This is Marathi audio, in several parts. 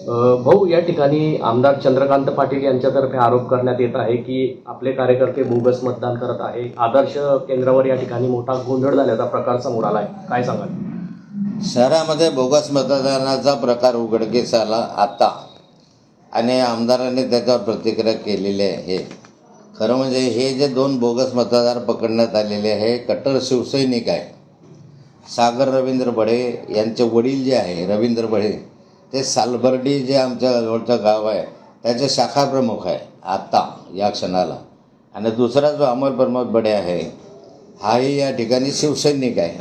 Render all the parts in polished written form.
भाऊ, या ठिकाणी आमदार चंद्रकांत पाटील यांच्यातर्फे आरोप करण्यात येत आहे की आपले कार्यकर्ते बोगस मतदान करत आहे. आदर्श केंद्रावर या ठिकाणी मोठा गोंधळ झाल्याचा प्रकार समोर आला आहे. काय सांगाल? शहरामध्ये बोगस मतदानाचा प्रकार उघडकीस आला आता, आणि आमदारांनी त्याच्यावर प्रतिक्रिया केलेली आहे. खरं म्हणजे हे जे 2 बोगस मतदार पकडण्यात आलेले आहे, कट्टर शिवसैनिक आहे. सागर रवींद्र बढे यांचे वडील जे आहे रवींद्र बढे, ते सालबर्डी जे आमच्या जवळचं गाव आहे त्याचे शाखा प्रमुख आहे आत्ता या क्षणाला. आणि दुसरा जो अमोल प्रमोद बढे आहे, हाही या ठिकाणी शिवसैनिक आहे.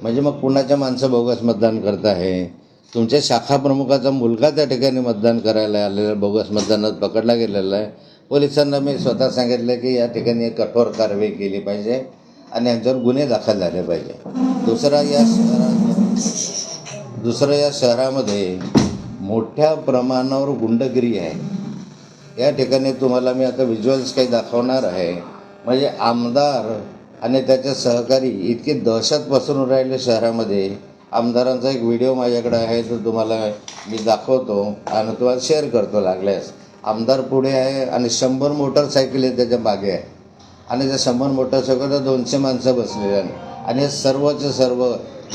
म्हणजे मग कुणाच्या माणसं बोगस मतदान करत आहे? तुमच्या शाखा प्रमुखाचा मुलगा त्या ठिकाणी मतदान करायला आलेला, बोगस मतदानात पकडला गेलेला आहे. पोलिसांना मी स्वतः सांगितलं की या ठिकाणी कठोर कारवाई केली पाहिजे आणि यांच्यावर गुन्हे दाखल झाले पाहिजे. दुसरं या शहरामध्ये मोठ्या प्रमाणावर गुंडगिरी आहे. या ठिकाणी तुम्हाला मी आता व्हिज्युअल्स काही दाखवणार आहे. म्हणजे आमदार आणि त्याचे सहकारी इतकी दहशत पसरून राहिले शहरामध्ये. आमदारांचा एक व्हिडिओ माझ्याकडे आहे, तो तुम्हाला मी दाखवतो आणि तुम्हाला शेअर करतो लागल्यास. आमदार पुढे आहे आणि 100 मोटरसायकली त्याच्या मागे आहे, आणि त्या 100 मोटरसायकलवर 200 माणसं बसलेली आहेत. आणि हे सर्वचे सर्व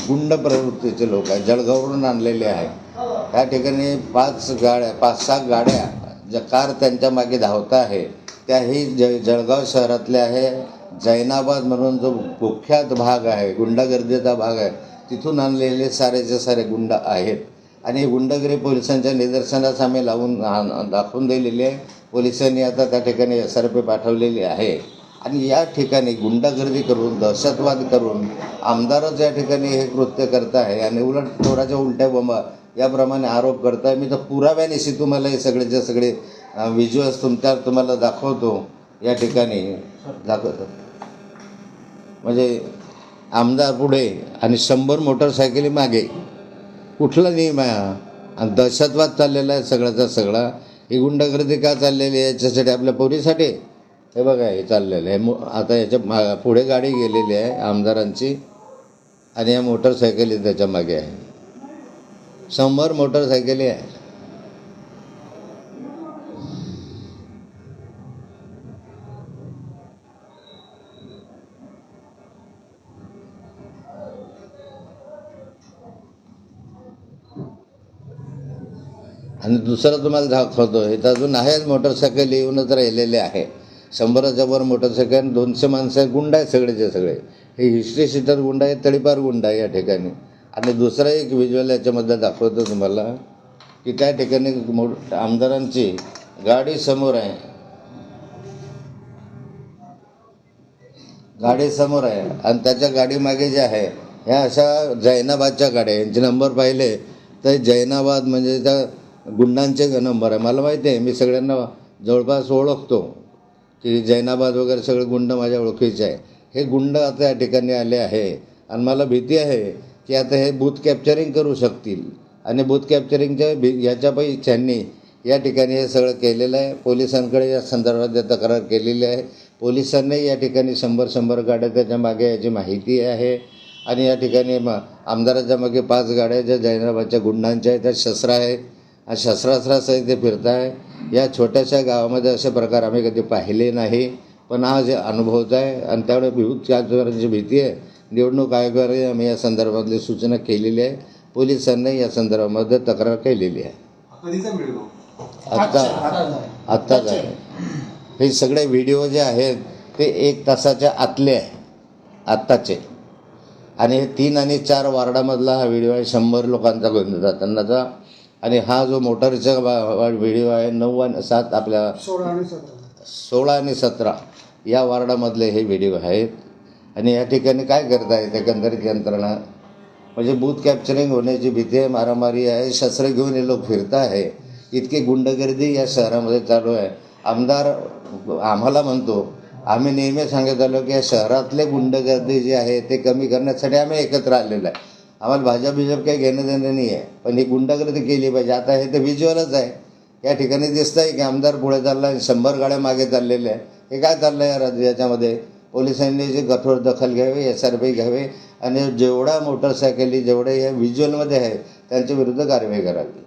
गुंड प्रवृत्तीचे लोक आहेत, जळगाववरून आणलेले आहे. त्या ठिकाणी 5-6 गाड्या ज्या कार त्यांच्या मागे धावता आहे त्याही जळगाव शहरातल्या आहे. जैनाबाद म्हणून जो कुख्यात भाग आहे, गुंडागर्दीचा भाग आहे, तिथून आणलेले सारेचे सारे गुंड आहेत. आणि गुंडगिरी पोलिसांच्या निदर्शनास आम्ही दाखवून दिलेली आहे. पोलिसांनी आता त्या ठिकाणी SRP पाठवलेली आहे. आणि या ठिकाणी गुंडागर्दी करून, दहशतवाद करून आमदारच या ठिकाणी हे कृत्य करत आहे आणि उलट चोराच्या उलट्या बोंबा याप्रमाणे आरोप करत आहे. मी तर पुराव्यानिशी तुम्हाला हे सगळेचे सगळे व्हिज्युअल्स तुम्हाला दाखवतो. या ठिकाणी दाखवतो म्हणजे आमदार पुढे आणि 100 मोटरसायकली मागे. कुठला नियम आहे हा? आणि दहशतवाद चाललेला आहे सगळ्याचा सगळा. ही गुंडगर्दी का चाललेली आहे? याच्यासाठी, आपल्या पोरीसाठी. हे बघा, हे चाललेलं आहे. आता याच्या पुढे गाडी गेलेली आहे आमदारांची आणि या मोटरसायकली त्याच्या मागे आहे. 100 मोटरसायकली आहे. आणि दुसरं तुम्हाला दाखवतो, हे तर अजून आहेच, मोटरसायकल येऊनच राहिलेले आहे. 100च्या वर मोटरसायकल, 200 माणसं, गुंड आहेत सगळेचे सगळे. हे हिस्ट्री सीटर गुंड आहे, तडीपार गुंड आहे या ठिकाणी. आणि दुसरा एक व्हिज्युअल याच्यामध्ये दाखवतो तुम्हाला की त्या ठिकाणी आमदारांची गाडी समोर आहे, गाडी समोर आहे आणि त्याच्या गाडीमागे जे आहे ह्या अशा जैनाबादच्या गाड्या. यांचे नंबर पाहिले तर जैनाबाद म्हणजे त्या गुंडांचे नंबर आहे. मला माहिती आहे, मी सगळ्यांना जवळपास ओळखतो की जैनाबाद वगैरे सगळे गुंड माझ्या ओळखीचे आहे. हे गुंड आता या ठिकाणी आले आहे आणि मला भीती आहे की आता हे बूथ कॅप्चरिंग करू शकतील. आणि बूथ कॅप्चरिंगच्या ह्याच्यापैकी त्यांनी या ठिकाणी हे सगळं केलेलं आहे. पोलिसांकडे या संदर्भात तक्रार केलेली आहे. पोलिसांनी या ठिकाणी 100 गाड्या त्याच्या मागे याची माहिती आहे. आणि या ठिकाणी आमदाराच्या मागे 5 गाड्या ज्या जैनाबादच्या गुंडांच्या आहेत, त्या शस्त्र आहेत आणि शस्त्रास्त्रासहित ते फिरत आहे. या छोट्याशा गावामध्ये असे प्रकार आम्ही कधी पाहिले नाही, पण आज अनुभवत आहे. आणि त्यामुळे भीती भीती आहे. निवडणूक आयोगाने आम्ही या संदर्भातली सूचना केलेली आहे. पोलिसांनी या संदर्भामध्ये तक्रार केलेली आहे. आत्ताच आहे. हे सगळे व्हिडिओ जे आहेत ते 1 तासाच्या आतले आहे आत्ताचे. आणि हे 3 आणि 4 वार्डामधला हा व्हिडिओ आहे. 100 लोकांचा गोंधळ जातानाचा. आणि हा जो मोटरचा व्हिडिओ आहे 9 आणि 7 आपल्या 16 आणि 17 या वार्डामधले हे व्हिडिओ आहेत. आणि या ठिकाणी काय करत आहेत एकंदरीत यंत्रणा, म्हणजे बूथ कॅप्चरिंग होण्याची भीती आहे, मारामारी आहे, शस्त्र घेऊन हे लोक फिरत आहे. इतकी गुंडगर्दी या शहरामध्ये चालू आहे. आमदार आम्हाला म्हणतो, आम्ही नेहमी सांगत आलो की या शहरातले गुंडगर्दी जे आहे ते कमी करण्यासाठी आम्ही एकत्र आलेलो आहे. आम्हाला भाजप काही घेणं देणं नाही आहे, पण ही गुंडगर्दी केली पाहिजे. आता हे तर व्हिज्युअलच आहे. या ठिकाणी दिसतं आहे की आमदार पुढे चालला आहे, 100 गाड्या मागे चाललेल्या आहे. हे काय चाललं आहे याच्यामध्ये? पोलिसांनी जी कठोर दखल घ्यावी, SRP घ्यावे आणि जेवढ्या मोटरसायकली जेवढे या व्हिज्युअलमध्ये आहे त्यांच्या विरुद्ध कारवाई करावी.